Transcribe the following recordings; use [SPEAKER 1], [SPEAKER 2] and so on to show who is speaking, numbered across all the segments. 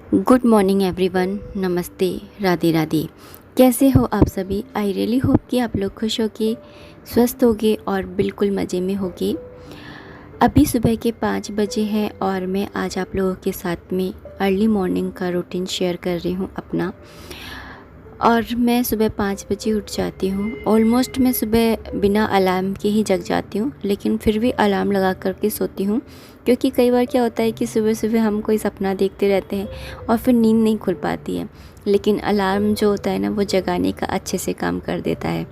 [SPEAKER 1] Good morning everyone. नमस्ते, राधे राधे। कैसे हो आप सभी? आई रियली होप कि आप लोग खुश होगे, स्वस्थ होगे और बिल्कुल मज़े में होगे। अभी सुबह के 5 बजे हैं और मैं आज आप लोगों के साथ में अर्ली मॉर्निंग का रूटीन शेयर कर रही हूँ अपना। और मैं सुबह 5 बजे उठ जाती हूँ। ऑलमोस्ट मैं सुबह बिना अलार्म के ही जग जाती हूँ, लेकिन फिर भी अलार्म लगा कर के सोती हूँ, क्योंकि कई बार क्या होता है कि सुबह सुबह हम कोई सपना देखते रहते हैं और फिर नींद नहीं खुल पाती है, लेकिन अलार्म जो होता है ना, वो जगाने का अच्छे से काम कर देता है।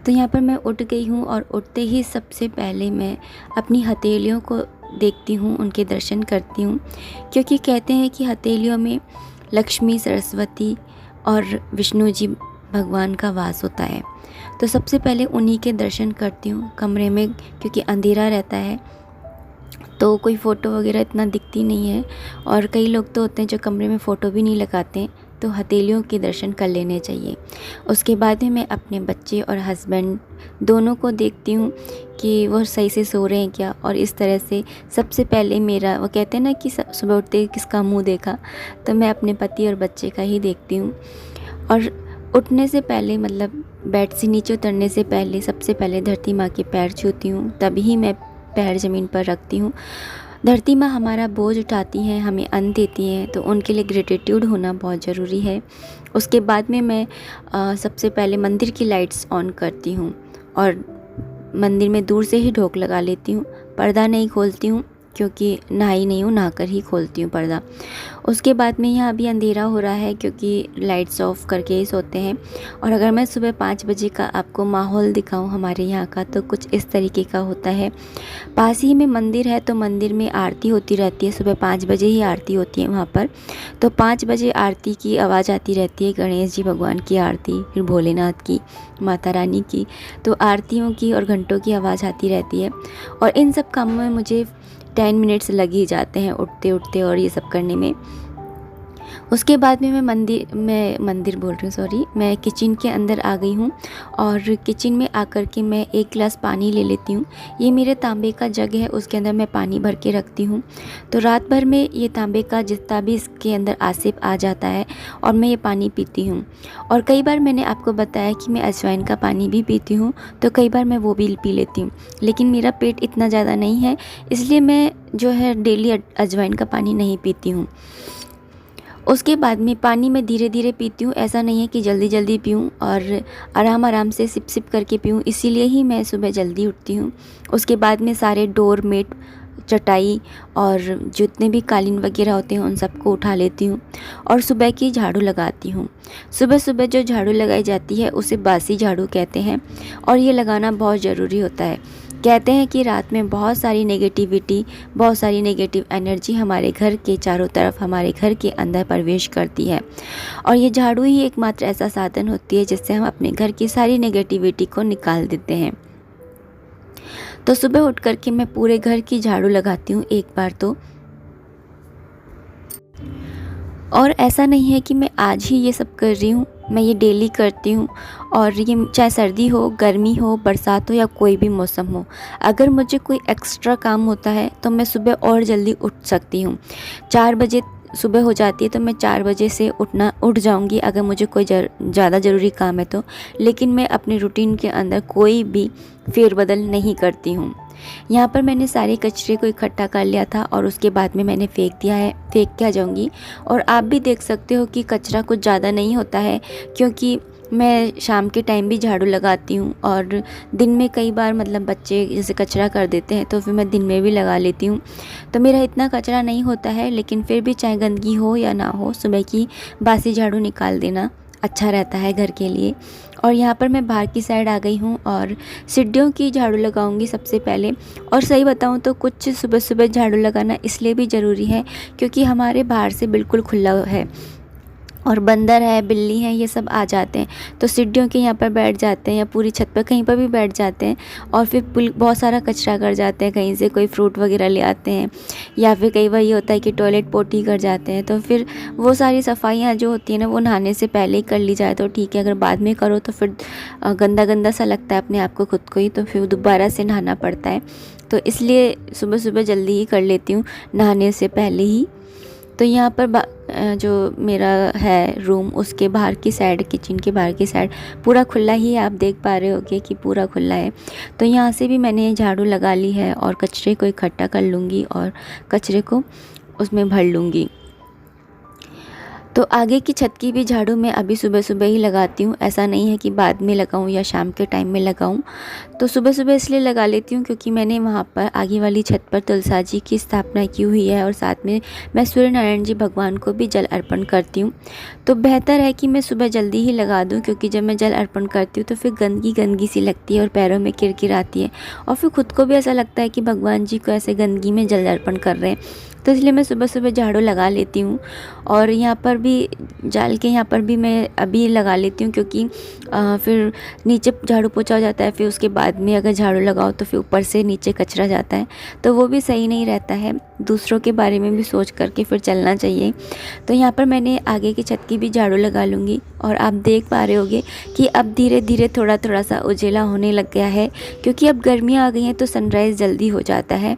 [SPEAKER 1] तो यहाँ पर मैं उठ गई हूँ और उठते ही सबसे पहले मैं अपनी हथेलियों को देखती हूँ, उनके दर्शन करती हूँ, क्योंकि कहते हैं कि हथेलियों में लक्ष्मी, सरस्वती और विष्णु जी भगवान का वास होता है। तो सबसे पहले उन्हीं के दर्शन करती हूँ कमरे में, क्योंकि अंधेरा रहता है तो कोई फ़ोटो वगैरह इतना दिखती नहीं है। और कई लोग तो होते हैं जो कमरे में फ़ोटो भी नहीं लगाते हैं, तो हथेलियों के दर्शन कर लेने चाहिए। उसके बाद में मैं अपने बच्चे और हस्बैंड दोनों को देखती हूँ कि वो सही से सो रहे हैं क्या। और इस तरह से सबसे पहले मेरा, वो कहते हैं ना कि सुबह उठते ही किसका मुंह देखा, तो मैं अपने पति और बच्चे का ही देखती हूँ। और उठने से पहले, मतलब बेड से नीचे उतरने से पहले, सबसे पहले धरती माँ के पैर छूती हूँ, तभी मैं पैर ज़मीन पर रखती हूँ। धरती माँ हमारा बोझ उठाती हैं, हमें अन्न देती हैं, तो उनके लिए ग्रेटिट्यूड होना बहुत ज़रूरी है। उसके बाद में मैं सबसे पहले मंदिर की लाइट्स ऑन करती हूँ और मंदिर में दूर से ही ढोक लगा लेती हूँ। पर्दा नहीं खोलती हूँ, क्योंकि नहाई नहीं हूँ, नहाकर ही खोलती हूँ पर्दा। उसके बाद में यहाँ अभी अंधेरा हो रहा है, क्योंकि लाइट्स ऑफ करके ही सोते हैं। और अगर मैं सुबह 5 बजे का आपको माहौल दिखाऊं हमारे यहाँ का, तो कुछ इस तरीके का होता है। पास ही में मंदिर है, तो मंदिर में आरती होती रहती है। सुबह 5 बजे ही आरती होती है वहाँ पर। तो 5 बजे आरती की आवाज़ आती रहती है, गणेश जी भगवान की आरती, फिर भोलेनाथ की, माता रानी की। तो आरतियों की और घंटों की आवाज़ आती रहती है। और इन सब कामों में मुझे 10 मिनट्स लग ही जाते हैं, उठते उठते और ये सब करने में। उसके बाद में मैं मंदिर बोल रही हूँ, सॉरी, मैं किचन के अंदर आ गई हूँ। और किचन में आकर के मैं 1 गिलास पानी ले लेती हूँ। ये मेरे तांबे का जग है, उसके अंदर मैं पानी भर के रखती हूँ। तो रात भर में ये तांबे का जितना भी इसके अंदर आसिफ आ जाता है, और मैं ये पानी पीती हूँ। और कई बार मैंने आपको बताया कि मैं अजवाइन का पानी भी पीती हूँ, तो कई बार मैं वो भी पी लेती हूँ। लेकिन मेरा पेट इतना ज़्यादा नहीं है, इसलिए मैं जो है डेली अजवाइन का पानी नहीं पीती हूँ। उसके बाद में पानी मैं धीरे धीरे पीती हूँ, ऐसा नहीं है कि जल्दी जल्दी पीऊँ, और आराम आराम से सिप सिप करके पीऊँ, इसीलिए ही मैं सुबह जल्दी उठती हूँ। उसके बाद में सारे डोर मेट, चटाई और जितने भी कालीन वगैरह होते हैं उन सबको उठा लेती हूँ और सुबह की झाड़ू लगाती हूँ। सुबह सुबह जो झाड़ू लगाई जाती है उसे बासी झाड़ू कहते हैं, और ये लगाना बहुत ज़रूरी होता है। कहते हैं कि रात में बहुत सारी नेगेटिविटी, बहुत सारी नेगेटिव एनर्जी हमारे घर के चारों तरफ, हमारे घर के अंदर प्रवेश करती है, और ये झाड़ू ही एकमात्र ऐसा साधन होती है जिससे हम अपने घर की सारी नेगेटिविटी को निकाल देते हैं। तो सुबह उठ करके मैं पूरे घर की झाड़ू लगाती हूँ एक बार तो। और ऐसा नहीं है कि मैं आज ही ये सब कर रही हूँ, मैं ये डेली करती हूँ। और ये चाहे सर्दी हो, गर्मी हो, बरसात हो या कोई भी मौसम हो, अगर मुझे कोई एक्स्ट्रा काम होता है तो मैं सुबह और जल्दी उठ सकती हूँ। 4 बजे सुबह हो जाती है तो मैं 4 बजे से उठ जाऊँगी अगर मुझे कोई ज़्यादा ज़रूरी काम है तो। लेकिन मैं अपने रूटीन के अंदर कोई भी फेरबदल नहीं करती हूँ। यहाँ पर मैंने सारे कचरे को इकट्ठा कर लिया था और उसके बाद में मैंने फेंक दिया है, फेंक के आ जाऊँगी। और आप भी देख सकते हो कि कचरा कुछ ज़्यादा नहीं होता है, क्योंकि मैं शाम के टाइम भी झाड़ू लगाती हूँ, और दिन में कई बार मतलब बच्चे जैसे कचरा कर देते हैं तो फिर मैं दिन में भी लगा लेती हूँ। तो मेरा इतना कचरा नहीं होता है, लेकिन फिर भी चाहे गंदगी हो या ना हो, सुबह की बासी झाड़ू निकाल देना अच्छा रहता है घर के लिए। और यहाँ पर मैं बाहर की साइड आ गई हूँ और सीढ़ियों की झाड़ू लगाऊंगी सबसे पहले। और सही बताऊँ तो कुछ सुबह सुबह झाड़ू लगाना इसलिए भी ज़रूरी है क्योंकि हमारे बाहर से बिल्कुल खुला है और बंदर है, बिल्ली है, ये सब आ जाते हैं, तो सीढ़ियों के यहाँ पर बैठ जाते हैं या पूरी छत पर कहीं पर भी बैठ जाते हैं, और फिर बहुत सारा कचरा कर जाते हैं। कहीं से कोई फ्रूट वगैरह ले आते हैं, या फिर कई बार ये होता है कि टॉयलेट पोटी कर जाते हैं। तो फिर वो सारी सफाइयाँ जो होती हैं ना, वो नहाने से पहले ही कर ली जाए तो ठीक है। अगर बाद में करो तो फिर गंदा गंदा सा लगता है अपने आप को, खुद को ही, तो फिर दोबारा से नहाना पड़ता है। तो इसलिए सुबह सुबह जल्दी ही कर लेती हूँ, नहाने से पहले ही। तो यहाँ पर जो मेरा है रूम, उसके बाहर की साइड, किचन के बाहर की साइड पूरा खुला ही है। आप देख पा रहे होगे कि पूरा खुला है। तो यहाँ से भी मैंने झाड़ू लगा ली है और कचरे को इकट्ठा कर लूँगी और कचरे को उसमें भर लूँगी। तो आगे की छत की भी झाड़ू मैं अभी सुबह सुबह ही लगाती हूँ, ऐसा नहीं है कि बाद में लगाऊँ या शाम के टाइम में लगाऊँ। तो सुबह सुबह इसलिए लगा लेती हूँ क्योंकि मैंने वहाँ पर आगे वाली छत पर तुलसा जी की स्थापना की हुई है और साथ में मैं सूर्य नारायण जी भगवान को भी जल अर्पण करती हूँ। तो बेहतर है कि मैं सुबह जल्दी ही लगा दूँ, क्योंकि जब मैं जल अर्पण करती हूँ तो फिर गंदगी गंदगी सी लगती है और पैरों में किरकिर आती है और फिर खुद को भी ऐसा लगता है कि भगवान जी को ऐसे गंदगी में जल अर्पण कर रहे हैं। तो इसलिए मैं सुबह सुबह झाड़ू लगा लेती हूँ। और यहाँ पर भी जाल के यहाँ पर भी मैं अभी लगा लेती हूँ, क्योंकि फिर नीचे झाड़ू पोछा हो जाता है, फिर उसके बाद में अगर झाड़ू लगाओ तो फिर ऊपर से नीचे कचरा जाता है, तो वो भी सही नहीं रहता है। दूसरों के बारे में भी सोच करके फिर चलना चाहिए। तो यहाँ पर मैंने आगे की छत की भी झाड़ू लगा लूँगी। और आप देख पा रहे होगे कि अब धीरे धीरे थोड़ा थोड़ा सा उजेला होने लग गया है, क्योंकि अब गर्मियाँ आ गई हैं तो सनराइज़ जल्दी हो जाता है।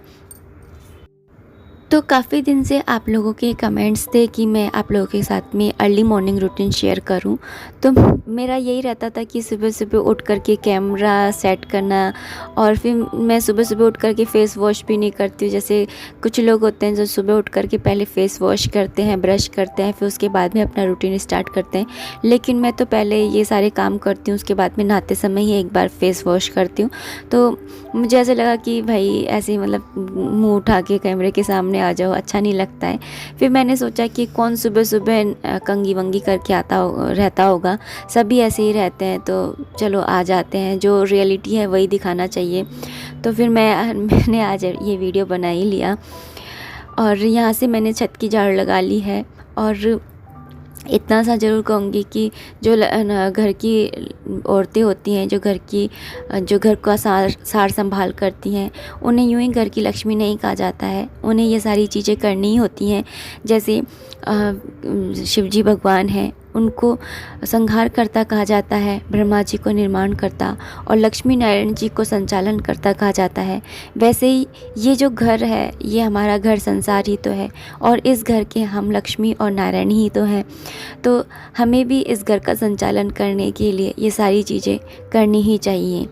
[SPEAKER 1] तो काफ़ी दिन से आप लोगों के कमेंट्स थे कि मैं आप लोगों के साथ में अर्ली मॉर्निंग रूटीन शेयर करूं। तो मेरा यही रहता था कि सुबह सुबह उठ करके कैमरा सेट करना, और फिर मैं सुबह सुबह उठ करके फ़ेस वॉश भी नहीं करती हूँ। जैसे कुछ लोग होते हैं जो सुबह उठ करके पहले फ़ेस वॉश करते हैं, ब्रश करते हैं, फिर उसके बाद में अपना रूटीन स्टार्ट करते हैं। लेकिन मैं तो पहले ये सारे काम करती हूँ, उसके बाद में नहाते समय ही एक बार फ़ेस वॉश करती हूँ। तो मुझे ऐसा लगा कि भाई ऐसे ही मतलब मुँह उठा के कैमरे के सामने आ जाओ, अच्छा नहीं लगता है। फिर मैंने सोचा कि कौन सुबह सुबह कंघी वंगी करके रहता होगा, सभी ऐसे ही रहते हैं, तो चलो आ जाते हैं, जो रियलिटी है वही दिखाना चाहिए। तो फिर मैंने आज ये वीडियो बना ही लिया। और यहाँ से मैंने छत की झाड़ू लगा ली है। और इतना सा ज़रूर कहूँगी कि जो घर की औरतें होती हैं, जो घर का सार संभाल करती हैं, उन्हें यूँ ही घर की लक्ष्मी नहीं कहा जाता है, उन्हें ये सारी चीज़ें करनी ही होती हैं। जैसे शिव जी भगवान हैं, उनको संहार करता कहा जाता है, ब्रह्मा जी को निर्माण करता और लक्ष्मी नारायण जी को संचालन करता कहा जाता है। वैसे ही ये जो घर है, ये हमारा घर संसार ही तो है, और इस घर के हम लक्ष्मी और नारायण ही तो हैं। तो हमें भी इस घर का संचालन करने के लिए ये सारी चीज़ें करनी ही चाहिए।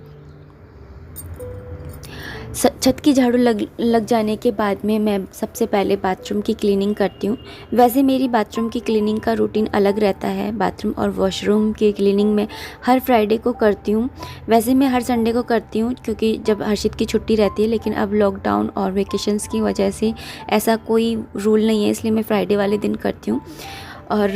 [SPEAKER 1] छत की झाड़ू लग जाने के बाद में मैं सबसे पहले बाथरूम की क्लीनिंग करती हूँ। वैसे मेरी बाथरूम की क्लीनिंग का रूटीन अलग रहता है। बाथरूम और वॉशरूम की क्लीनिंग मैं हर फ्राइडे को करती हूँ। वैसे मैं हर संडे को करती हूँ, क्योंकि जब हर्षित की छुट्टी रहती है, लेकिन अब लॉकडाउन और वेकेशंस की वजह से ऐसा कोई रूल नहीं है, इसलिए मैं फ्राइडे वाले दिन करती हूँ। और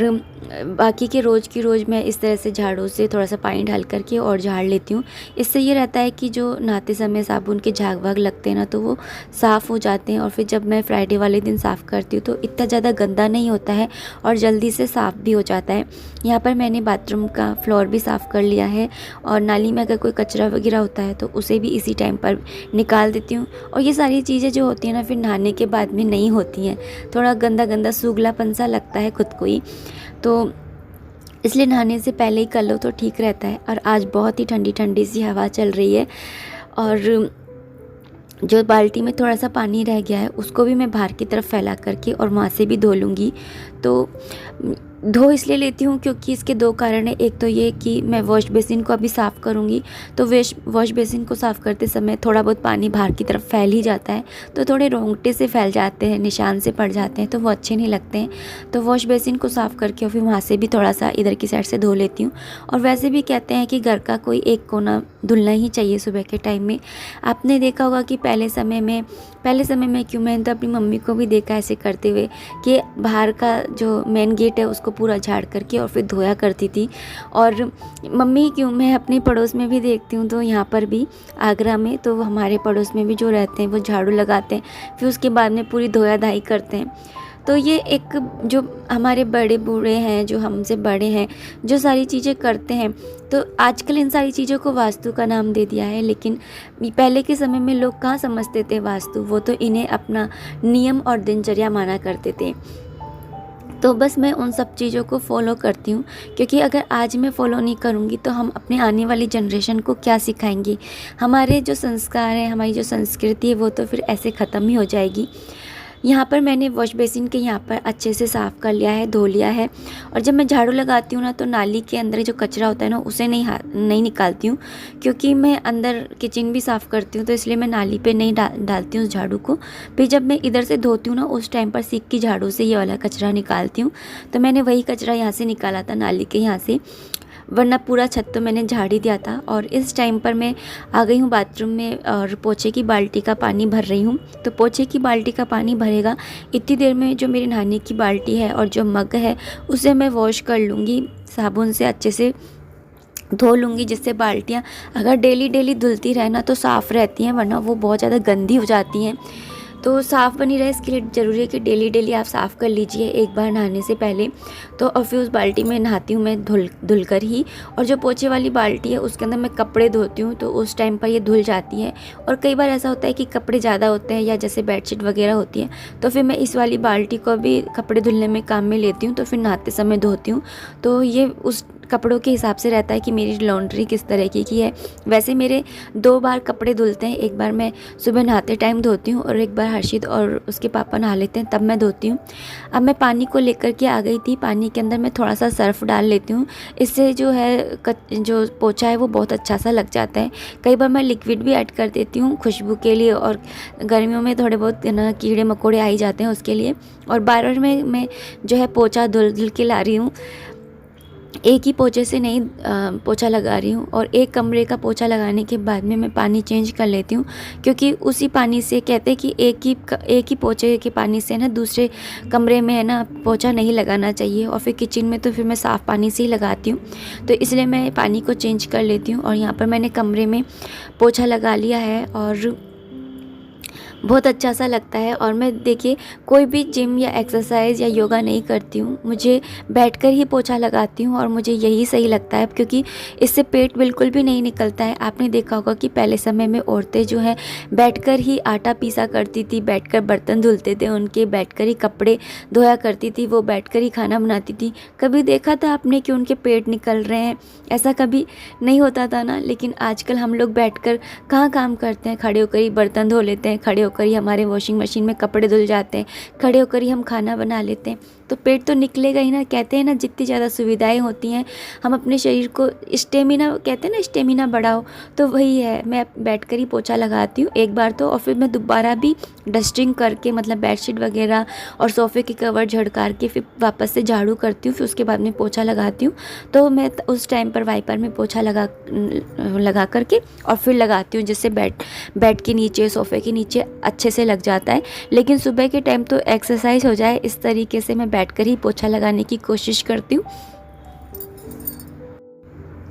[SPEAKER 1] बाकी के रोज़ की रोज़ मैं इस तरह से झाड़ू से थोड़ा सा पानी डाल करके और झाड़ लेती हूँ। इससे ये रहता है कि जो नहाते समय साबुन के झाग वाग लगते हैं ना, तो वो साफ़ हो जाते हैं। और फिर जब मैं फ्राइडे वाले दिन साफ़ करती हूँ तो इतना ज़्यादा गंदा नहीं होता है और जल्दी से साफ़ भी हो जाता है। यहाँ पर मैंने बाथरूम का फ्लोर भी साफ़ कर लिया है, और नाली में अगर कोई कचरा वगैरह होता है तो उसे भी इसी टाइम पर निकाल देती हूँ। और ये सारी चीज़ें जो होती हैं ना, फिर नहाने के बाद में नहीं होती हैं, थोड़ा गंदा गंदा सूगलापन सा लगता है खुद को ही, तो इसलिए नहाने से पहले ही कर लो तो ठीक रहता है। और आज बहुत ही ठंडी ठंडी सी हवा चल रही है, और जो बाल्टी में थोड़ा सा पानी रह गया है उसको भी मैं बाहर की तरफ फैला करके और वहाँ से भी धो लूँगी। तो धो इसलिए लेती हूँ क्योंकि इसके दो कारण हैं। एक तो ये कि मैं वॉश बेसिन को अभी साफ़ करूँगी, तो वॉश बेसिन को साफ़ करते समय थोड़ा बहुत पानी बाहर की तरफ फैल ही जाता है, तो थोड़े रोंगटे से फैल जाते हैं, निशान से पड़ जाते हैं, तो वो अच्छे नहीं लगते हैं। तो वॉश बेसिन को साफ़ करके और फिर वहाँ से भी थोड़ा सा इधर की साइड से धो लेती हूँ। और वैसे भी कहते हैं कि घर का कोई एक कोना धुलना ही चाहिए सुबह के टाइम में। आपने देखा होगा कि पहले समय में क्यों, मैंने तो अपनी मम्मी को भी देखा ऐसे करते हुए कि बाहर का जो मेन गेट है उसको पूरा झाड़ करके और फिर धोया करती थी। और मम्मी क्यों, मैं अपने पड़ोस में भी देखती हूँ, तो यहाँ पर भी आगरा में, तो हमारे पड़ोस में भी जो रहते हैं वो झाड़ू लगाते हैं, फिर उसके बाद में पूरी धोया धाई करते हैं। तो ये एक जो हमारे बड़े बूढ़े हैं, जो हमसे बड़े हैं, जो सारी चीज़ें करते हैं, तो आजकल इन सारी चीज़ों को वास्तु का नाम दे दिया है। लेकिन पहले के समय में लोग कहाँ समझते थे वास्तु, वो तो इन्हें अपना नियम और दिनचर्या माना करते थे। तो बस मैं उन सब चीज़ों को फॉलो करती हूँ, क्योंकि अगर आज मैं फ़ॉलो नहीं करूँगी तो हम अपने आने वाली जनरेशन को क्या सिखाएंगे। हमारे जो संस्कार हैं, हमारी जो संस्कृति है, वो तो फिर ऐसे ख़त्म ही हो जाएगी। यहाँ पर मैंने वॉश बेसिन के यहाँ पर अच्छे से साफ़ कर लिया है, धो लिया है। और जब मैं झाड़ू लगाती हूँ ना तो नाली के अंदर जो कचरा होता है ना उसे नहीं निकालती हूँ, क्योंकि मैं अंदर किचन भी साफ़ करती हूँ, तो इसलिए मैं नाली पे नहीं डालती हूँ उस झाड़ू को। फिर जब मैं इधर से धोती हूँ ना उस टाइम पर सीख की झाड़ू से ये वाला कचरा निकालती हूँ। तो मैंने वही कचरा यहाँ से निकाला था नाली के यहाँ से, वरना पूरा छत तो मैंने झाड़ ही दिया था। और इस टाइम पर मैं आ गई हूँ बाथरूम में और पोछे की बाल्टी का पानी भर रही हूँ। तो पोछे की बाल्टी का पानी भरेगा, इतनी देर में जो मेरी नहाने की बाल्टी है और जो मग है उसे मैं वॉश कर लूँगी, साबुन से अच्छे से धो लूँगी, जिससे बाल्टियाँ अगर डेली डेली धुलती रहे ना तो साफ़ रहती हैं, वरना वो बहुत ज़्यादा गंदी हो जाती हैं। तो साफ़ बनी रहे इसके लिए ज़रूरी है कि डेली डेली आप साफ़ कर लीजिए एक बार नहाने से पहले। तो और फिर उस बाल्टी में नहाती हूँ मैं धुल कर ही। और जो पोछे वाली बाल्टी है उसके अंदर मैं कपड़े धोती हूँ, तो उस टाइम पर ये धुल जाती है। और कई बार ऐसा होता है कि कपड़े ज़्यादा होते हैं या जैसे बेडशीट वगैरह होती है, तो फिर मैं इस वाली बाल्टी को भी कपड़े धुलने में काम में लेती हूँ, तो फिर नहाते समय धोती हूँ। तो ये उस कपड़ों के हिसाब से रहता है कि मेरी लॉन्ड्री किस तरीके की है। वैसे मेरे 2 बार कपड़े धुलते हैं, एक बार मैं सुबह नहाते टाइम धोती हूँ और एक बार हर्षित और उसके पापा नहा लेते हैं तब मैं धोती हूँ। अब मैं पानी को लेकर के आ गई थी, पानी के अंदर मैं थोड़ा सा सर्फ़ डाल लेती हूँ, इससे जो है जो पोछा है वो बहुत अच्छा सा लग जाता है। कई बार मैं लिक्विड भी ऐड कर देती हूँ खुशबू के लिए, और गर्मियों में थोड़े बहुत ना कीड़े मकोड़े आ ही जाते हैं उसके लिए। और बार में मैं जो है पोछा धुल के ला रही हूँ, एक ही पोछे से नहीं पोछा लगा रही हूँ। और एक कमरे का पोछा लगाने के बाद में मैं पानी चेंज कर लेती हूँ, क्योंकि उसी पानी से कहते हैं कि एक ही पोछे के पानी से ना दूसरे कमरे में है ना पोछा नहीं लगाना चाहिए। और फिर किचन में तो फिर मैं साफ़ पानी से ही लगाती हूँ, तो इसलिए मैं पानी को चेंज कर लेती हूँ। और यहाँ पर मैंने कमरे में पोछा लगा लिया है और बहुत अच्छा सा लगता है। और मैं देखिए कोई भी जिम या एक्सरसाइज या योगा नहीं करती हूँ, मुझे बैठकर ही पोछा लगाती हूँ और मुझे यही सही लगता है, क्योंकि इससे पेट बिल्कुल भी नहीं निकलता है। आपने देखा होगा कि पहले समय में औरतें जो है बैठकर ही आटा पीसा करती थी, बैठकर बर्तन धुलते थे उनके, बैठकर ही कपड़े धोया करती थी, वो बैठकर ही खाना बनाती थी। कभी देखा था आपने कि उनके पेट निकल रहे हैं? ऐसा कभी नहीं होता था ना। लेकिन आजकल हम लोग बैठकर कहाँ काम करते हैं, खड़े होकर ही बर्तन धो लेते हैं, खड़े होकर ही हमारे वॉशिंग मशीन में कपड़े धुल जाते हैं, खड़े होकर ही हम खाना बना लेते हैं, तो पेट तो निकलेगा ही ना। कहते हैं ना जितनी ज़्यादा सुविधाएं होती हैं हम अपने शरीर को स्टेमिना, कहते हैं ना स्टेमिना बढ़ाओ, तो वही है। मैं बैठकर ही पोछा लगाती हूँ एक बार तो, और फिर मैं दोबारा भी डस्टिंग करके मतलब बेडशीट वगैरह और सोफ़े के कवर झड़कार के फिर वापस से झाड़ू करती हूँ, फिर उसके बाद में पोछा लगाती हूँ। तो मैं उस टाइम पर वाइपर में पोछा लगा करके और फिर लगाती हूँ, जिससे बेड के नीचे सोफ़े के नीचे अच्छे से लग जाता है। लेकिन सुबह के टाइम तो एक्सरसाइज हो जाए इस तरीके से मैं बैठकर ही पोछा लगाने की कोशिश करती हूँ।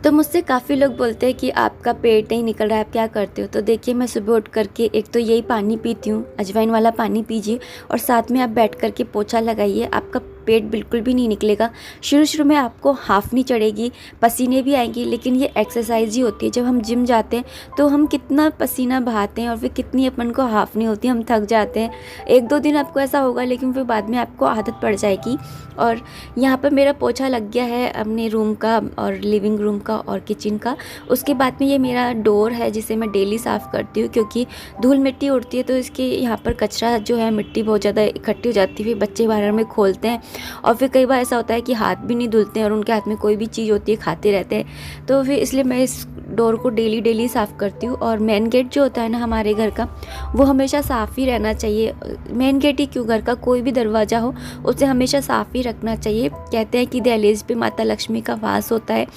[SPEAKER 1] तो मुझसे काफ़ी लोग बोलते हैं कि आपका पेट नहीं निकल रहा है, आप क्या करते हो? तो देखिए मैं सुबह उठ करके एक तो यही पानी पीती हूँ, अजवाइन वाला पानी पीजिए, और साथ में आप बैठ करके पोछा लगाइए, आपका पेट बिल्कुल भी नहीं निकलेगा। शुरू में आपको हाफनी चढ़ेगी, पसीने भी आएंगी, लेकिन ये एक्सरसाइज ही होती है। जब हम जिम जाते हैं तो हम कितना पसीना बहाते हैं और फिर कितनी अपन को हाफनी होती है, हम थक जाते हैं। 1-2 दिन आपको ऐसा होगा, लेकिन फिर बाद में आपको आदत पड़ जाएगी। और यहाँ पर मेरा पोछा लग गया है अपने रूम का और लिविंग रूम का और किचन का। उसके बाद में ये मेरा डोर है जिसे मैं डेली साफ़ करती हूँ, क्योंकि धूल मिट्टी उड़ती है तो इसके यहाँ पर कचरा जो है, मिट्टी बहुत ज़्यादा इकट्ठी हो जाती है, बच्चे बाहर में खोलते हैं और फिर कई बार ऐसा होता है कि हाथ भी नहीं धुलते हैं और उनके हाथ में कोई भी चीज़ होती है खाते रहते हैं। तो फिर इसलिए मैं इस डोर को डेली साफ़ करती हूँ। और मेन गेट जो होता है ना हमारे घर का, वो हमेशा साफ़ ही रहना चाहिए। मेन गेट ही क्यों, घर का कोई भी दरवाज़ा हो उसे हमेशा साफ़ ही रखना चाहिए। कहते हैं कि दहलीज पे माता लक्ष्मी का वास होता है।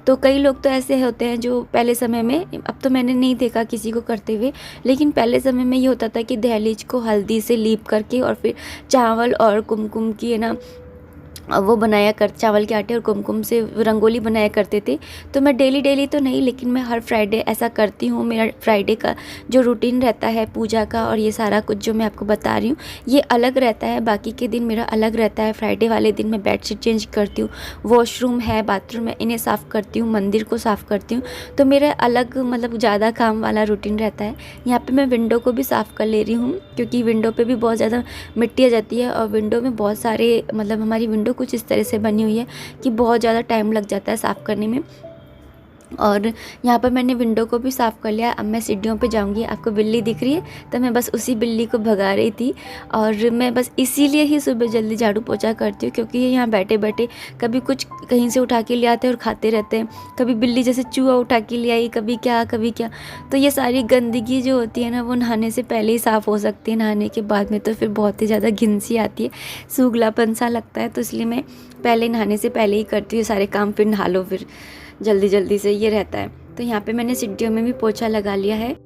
[SPEAKER 1] तो कई लोग तो ऐसे होते हैं जो पहले समय में, अब तो मैंने नहीं देखा किसी को करते हुए, लेकिन पहले समय में ये होता था कि दहलीज को हल्दी से लीप करके और फिर चावल और कुमकुम की है ना वो चावल के आटे और कुमकुम से रंगोली बनाया करते थे। तो मैं डेली तो नहीं, लेकिन मैं हर फ्राइडे ऐसा करती हूँ। मेरा फ्राइडे का जो रूटीन रहता है पूजा का और ये सारा कुछ जो मैं आपको बता रही हूँ ये अलग रहता है, बाकी के दिन मेरा अलग रहता है। फ्राइडे वाले दिन मैं बेडशीट चेंज करती हूँ, वॉशरूम है, बाथरूम है, इन्हें साफ़ करती हूँ, मंदिर को साफ़ करती हूँ। तो मेरा अलग मतलब ज़्यादा काम वाला रूटीन रहता है। यहाँ पर मैं विंडो को भी साफ़ कर ले रही हूँ, क्योंकि विंडो पर भी बहुत ज़्यादा मिट्टी आ जाती है और विंडो में बहुत सारे मतलब हमारी विंडो कुछ इस तरह से बनी हुई है कि बहुत ज़्यादा टाइम लग जाता है साफ़ करने में। और यहाँ पर मैंने विंडो को भी साफ़ कर लिया। अब मैं सीढ़ियों पे जाऊँगी। आपको बिल्ली दिख रही है, तो मैं बस उसी बिल्ली को भगा रही थी। और मैं बस इसीलिए ही सुबह जल्दी झाड़ू पोछा करती हूँ, क्योंकि ये यहाँ बैठे बैठे कभी कुछ कहीं से उठा के ले आते हैं और खाते रहते हैं। कभी बिल्ली जैसे चूहा उठा के ले आई, कभी क्या कभी क्या। तो ये सारी गंदगी जो होती है ना, वो नहाने से पहले ही साफ़ हो सकती है। नहाने के बाद में तो फिर बहुत ही ज़्यादा घिन सी आती है, सूगलापन सा लगता है। तो इसलिए मैं पहले नहाने से पहले ही करती हूँ सारे काम, फिर नहा लो फिर जल्दी जल्दी से, ये रहता है। तो यहाँ पे मैंने सीढ़ियों में भी पोछा लगा लिया है।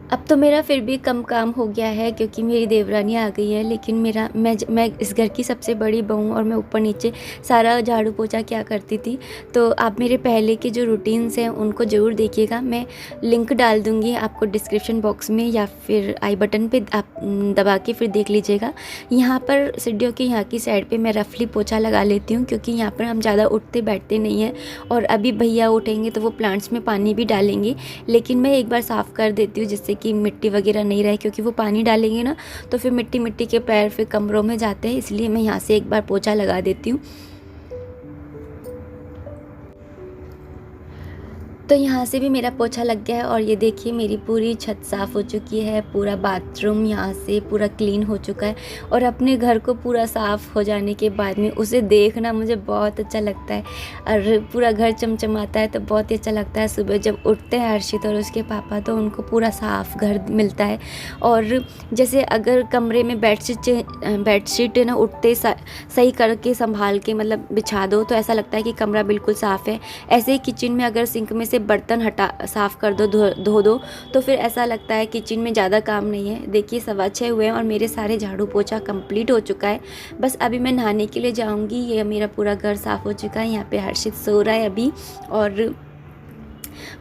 [SPEAKER 1] अब तो मेरा फिर भी कम काम हो गया है, क्योंकि मेरी देवरानी आ गई है। लेकिन मैं इस घर की सबसे बड़ी बहू, और मैं ऊपर नीचे सारा झाड़ू पोछा क्या करती थी। तो आप मेरे पहले के जो रूटीन्स हैं उनको ज़रूर देखिएगा। मैं लिंक डाल दूँगी आपको डिस्क्रिप्शन बॉक्स में, या फिर आई बटन पे आप दबा के फिर देख लीजिएगा। यहाँ पर सीढ़ियों की यहाँ की साइड पर मैं रफली पोछा लगा लेती हूँ, क्योंकि यहाँ पर हम ज़्यादा उठते बैठते नहीं हैं। और अभी भैया उठेंगे तो वो प्लांट्स में पानी भी डालेंगे, लेकिन मैं एक बार साफ़ कर देती हूँ, जिससे कि मिट्टी वगैरह नहीं रहे। क्योंकि वो पानी डालेंगे ना, तो फिर मिट्टी मिट्टी के पैर फिर कमरों में जाते हैं। इसलिए मैं यहाँ से एक बार पोछा लगा देती हूँ। तो यहाँ से भी मेरा पोछा लग गया है। और ये देखिए मेरी पूरी छत साफ़ हो चुकी है, पूरा बाथरूम यहाँ से पूरा क्लीन हो चुका है। और अपने घर को पूरा साफ़ हो जाने के बाद में उसे देखना मुझे बहुत अच्छा लगता है, और पूरा घर चमचमाता है, तो बहुत ही अच्छा लगता है। सुबह जब उठते हैं हर्षित और उसके पापा, तो उनको पूरा साफ़ घर मिलता है। और जैसे अगर कमरे में बेडशीट ना उठते सही करके संभाल के मतलब बिछा दो, तो ऐसा लगता है कि कमरा बिल्कुल साफ़ है। ऐसे ही किचन में अगर सिंक में से बर्तन साफ़ कर दो, धो दो, तो फिर ऐसा लगता है किचन में ज़्यादा काम नहीं है। देखिए 6:15 हुए हैं और मेरे सारे झाड़ू पोछा कंप्लीट हो चुका है। बस अभी मैं नहाने के लिए जाऊंगी। ये मेरा पूरा घर साफ़ हो चुका है। यहाँ पे हर्षित सो रहा है अभी, और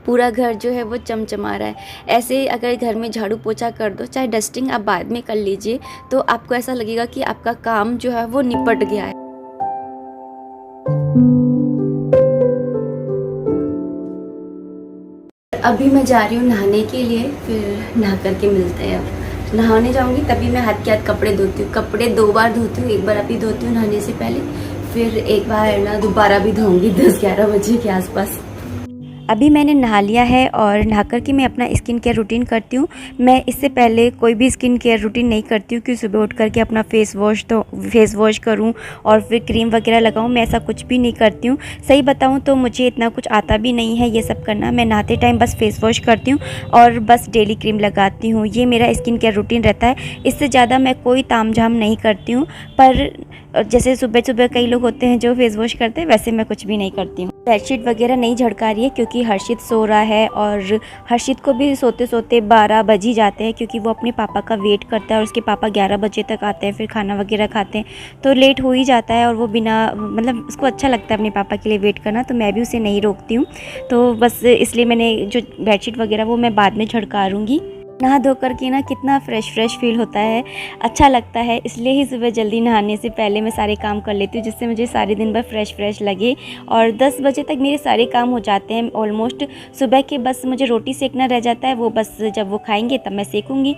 [SPEAKER 1] पूरा घर जो है वो चमचमा रहा है। ऐसे अगर घर में झाड़ू पोछा कर दो, चाहे डस्टिंग आप बाद में कर लीजिए, तो आपको ऐसा लगेगा कि आपका काम जो है वो निपट गया है। अभी मैं जा रही हूँ नहाने के लिए, फिर नहा करके मिलते हैं। अब नहाने जाऊँगी तभी मैं हाथ के हाथ कपड़े धोती हूँ। कपड़े 2 बार धोती हूँ, एक बार अभी धोती हूँ नहाने से पहले, फिर एक बार ना दोबारा भी धोऊंगी 10-11 बजे के आसपास। अभी मैंने नहा लिया है, और नहा कर के मैं अपना स्किन केयर रूटीन करती हूँ। मैं इससे पहले कोई भी स्किन केयर रूटीन नहीं करती हूँ कि सुबह उठ कर के अपना फेस वॉश करूँ और फिर क्रीम वगैरह लगाऊँ। मैं ऐसा कुछ भी नहीं करती हूँ। सही बताऊँ तो मुझे इतना कुछ आता भी नहीं है ये सब करना। मैं नहाते टाइम बस फेस वॉश करती हूँ और बस डेली क्रीम लगाती हूँ। ये मेरा स्किन केयर रूटीन रहता है। इससे ज़्यादा मैं कोई तामझाम नहीं करती हूँ। पर जैसे सुबह सुबह कई लोग होते हैं जो फेस वॉश करते हैं, वैसे मैं कुछ भी नहीं करती हूँ। बेडशीट वगैरह नहीं झड़का रही है, क्योंकि हर्षित सो रहा है, और हर्षित को भी सोते सोते 12 बज ही जाते हैं, क्योंकि वो अपने पापा का वेट करता है। और उसके पापा 11 बजे तक आते हैं, फिर खाना वगैरह खाते हैं, तो लेट हो ही जाता है। और वो बिना मतलब उसको अच्छा लगता है अपने पापा के लिए वेट करना, तो मैं भी उसे नहीं रोकती हूँ। तो बस इसलिए मैंने जो बेडशीट वगैरह वो मैं बाद में झड़का लूँगी। नहा धो कर के ना कितना फ्रेश फील होता है, अच्छा लगता है। इसलिए ही सुबह जल्दी नहाने से पहले मैं सारे काम कर लेती हूँ, जिससे मुझे सारे दिन भर फ्रेश लगे। और 10 बजे तक मेरे सारे काम हो जाते हैं ऑलमोस्ट। सुबह के बस मुझे रोटी सेकना रह जाता है, वो बस जब वो खाएंगे तब मैं सेकूँगी।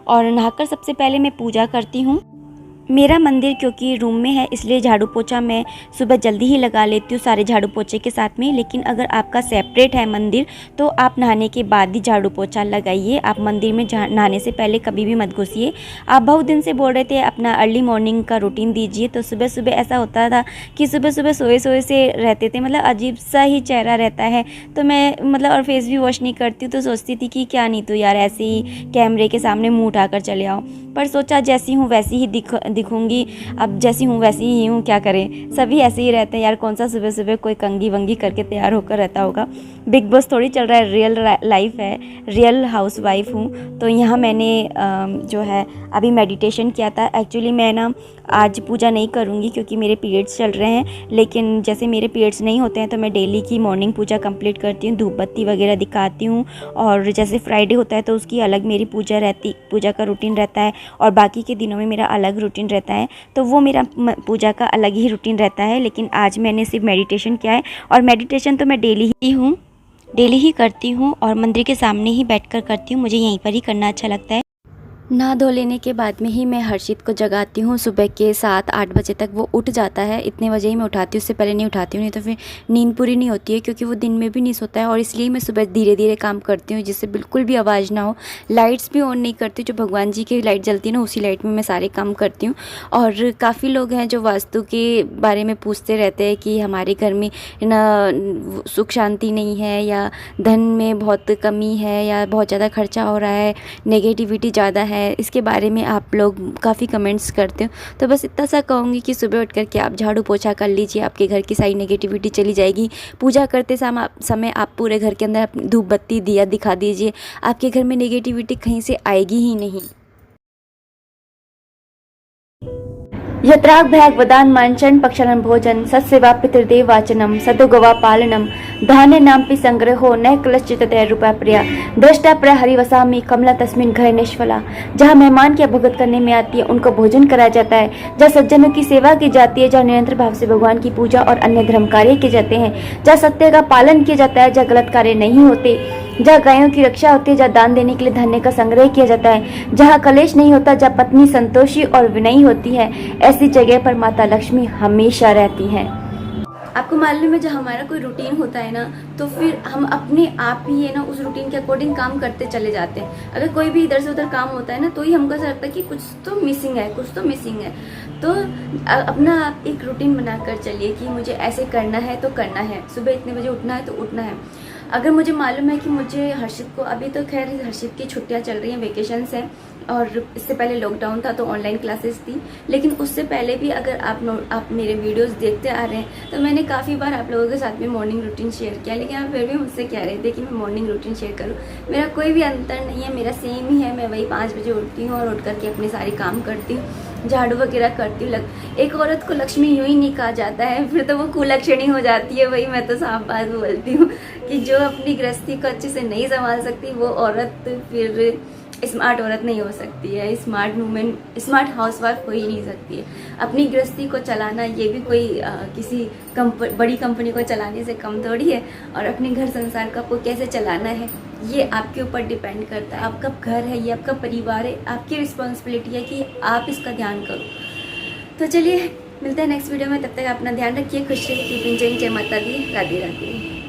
[SPEAKER 1] और नहाकर सबसे पहले मैं पूजा करती हूँ। मेरा मंदिर क्योंकि रूम में है, इसलिए झाड़ू पोछा मैं सुबह जल्दी ही लगा लेती हूँ सारे झाड़ू पोछे के साथ में। लेकिन अगर आपका सेपरेट है मंदिर, तो आप नहाने के बाद ही झाड़ू पोछा लगाइए। आप मंदिर में नहाने से पहले कभी भी मत घुसिए। आप बहुत दिन से बोल रहे थे अपना अर्ली मॉर्निंग का रूटीन दीजिए, तो सुबह सुबह ऐसा होता था कि सुबह सुबह सोए से रहते थे, मतलब अजीब सा ही चेहरा रहता है। तो मैं मतलब और फेस भी वॉश नहीं करती हूँ, तो सोचती थी कि क्या नहीं तो यार ऐसे ही कैमरे के सामने मुँह उठाकर चले आओ। पर सोचा जैसी हूँ वैसी ही दिखूंगी। अब जैसी हूँ वैसी ही हूँ, क्या करें, सभी ऐसे ही रहते हैं यार। कौन सा सुबह सुबह कोई कंगी वंगी करके तैयार होकर रहता होगा। बिग बॉस थोड़ी चल रहा है, रियल लाइफ है, रियल हाउसवाइफ हूँ। तो यहाँ मैंने जो है अभी मेडिटेशन किया था। एक्चुअली मैं ना आज पूजा नहीं करूँगी क्योंकि मेरे पीरियड्स चल रहे हैं। लेकिन जैसे मेरे पीरियड्स नहीं होते हैं तो मैं डेली की मॉर्निंग पूजा कंप्लीट करती हूँ, धूप बत्ती वगैरह दिखाती हूँ। और जैसे फ्राइडे होता है तो उसकी अलग मेरी पूजा का रूटीन रहता है, और बाकी के दिनों में मेरा अलग रूटीन रहता है। तो वो मेरा पूजा का अलग ही रूटीन रहता है। लेकिन आज मैंने सिर्फ मेडिटेशन किया है, और मेडिटेशन तो मैं डेली ही करती हूँ, और मंदिर के सामने ही बैठकर करती हूँ। मुझे यहीं पर ही करना अच्छा लगता है। नहा धो लेने के बाद में ही मैं हर्षित को जगाती हूँ। सुबह के 7-8 बजे तक वो उठ जाता है, इतने बजे ही मैं उठाती हूँ, उससे पहले नहीं उठाती हूँ, नहीं तो फिर नींद पूरी नहीं होती है, क्योंकि वो दिन में भी नहीं सोता है। और इसलिए मैं सुबह धीरे धीरे काम करती हूँ, जिससे बिल्कुल भी आवाज़ ना हो। लाइट्स भी ऑन नहीं करती, जो भगवान जी की लाइट जलती है ना, उसी लाइट में मैं सारे काम करती हूँ। और काफ़ी लोग हैं जो वास्तु के बारे में पूछते रहते हैं कि हमारे घर में ना सुख शांति नहीं है, या धन में बहुत कमी है, या बहुत ज़्यादा खर्चा हो रहा है, नेगेटिविटी ज़्यादा है। इसके बारे में आप लोग काफ़ी कमेंट्स करते हो। तो बस इतना सा कहूँगी कि सुबह उठ कर के आप झाड़ू पोछा कर लीजिए, आपके घर की सारी नेगेटिविटी चली जाएगी। पूजा करते समय आप पूरे घर के अंदर धूप बत्ती दिया दिखा दीजिए, आपके घर में नेगेटिविटी कहीं से आएगी ही नहीं। यत्राग्भयाग वदान मांचन पक्षणं भोजन सत्सेवा पितृदेव वाचनम सदुगवा पालनम धान्य नामपि संग्रहो न कलश्चित रूपा प्रिया दृष्टा प्र हरिवसामी कमला तस्मिन घर निष्फला। जहाँ मेहमान की भगत करने में आती है, उनको भोजन कराया जाता है, जहाँ सज्जनों की सेवा की जाती है, जहाँ निरंतर भाव से भगवान की पूजा और अन्य धर्म कार्य किए जाते हैं, जहाँ सत्य का पालन किया जाता है, जहाँ गलत कार्य नहीं होते, जहाँ गायों की रक्षा होती है, जहाँ दान देने के लिए धन्य का संग्रह किया जाता है, जहाँ कलेश नहीं होता, जहाँ पत्नी संतोषी और विनयी होती है, ऐसी जगह पर माता लक्ष्मी हमेशा रहती हैं। आपको मालूम है, जब हमारा कोई रूटीन होता है ना, तो फिर हम अपने आप ही है ना उस रूटीन के अकॉर्डिंग काम करते चले जाते हैं। अगर कोई भी इधर से उधर काम होता है ना, तो ही हमको ऐसा लगता है कि कुछ तो मिसिंग है, कुछ तो मिसिंग है। तो अपना आप एक रूटीन बनाकर चलिए कि मुझे ऐसे करना है तो करना है, सुबह इतने बजे उठना है तो उठना है। अगर मुझे मालूम है कि मुझे हर्षित को, अभी तो खैर हर्षित की छुट्टियां चल रही हैं, वेकेशंस हैं, और इससे पहले लॉकडाउन था तो ऑनलाइन क्लासेस थी, लेकिन उससे पहले भी अगर आप मेरे वीडियोस देखते आ रहे हैं, तो मैंने काफ़ी बार आप लोगों के साथ में मॉर्निंग रूटीन शेयर किया, लेकिन आप फिर भी मुझसे कह रहे थे कि मैं मॉर्निंग रूटीन शेयर करूं। मेरा कोई भी अंतर नहीं है, मेरा सेम ही है। मैं वही 5 बजे उठती हूँ और उठ करके अपने सारे काम करती हूँ, झाड़ू वगैरह करती हूँ। एक औरत को लक्ष्मी यूँ ही नहीं कहा जाता है, फिर तो वो कुलक्षणी हो जाती है। वही मैं तो साफ बात बोलती हूँ कि जो अपनी गृहस्थी को अच्छे से नहीं संभाल सकती, वो औरत फिर स्मार्ट औरत नहीं हो सकती है, स्मार्ट वूमेन, स्मार्ट हाउसवाइफ हो ही नहीं सकती है। अपनी गृहस्थी को चलाना ये भी कोई किसी बड़ी कंपनी को चलाने से कम थोड़ी है। और अपने घर संसार को आपको कैसे चलाना है, ये आपके ऊपर डिपेंड करता है। आपका घर है, ये आपका परिवार है, आपकी रिस्पॉन्सिबिलिटी है कि आप इसका ध्यान करो। तो चलिए मिलते हैं नेक्स्ट वीडियो में, तब तक अपना ध्यान रखिए, खुश रहिए, कीप एंजॉयिंग। जय माता दी, राधे राधे।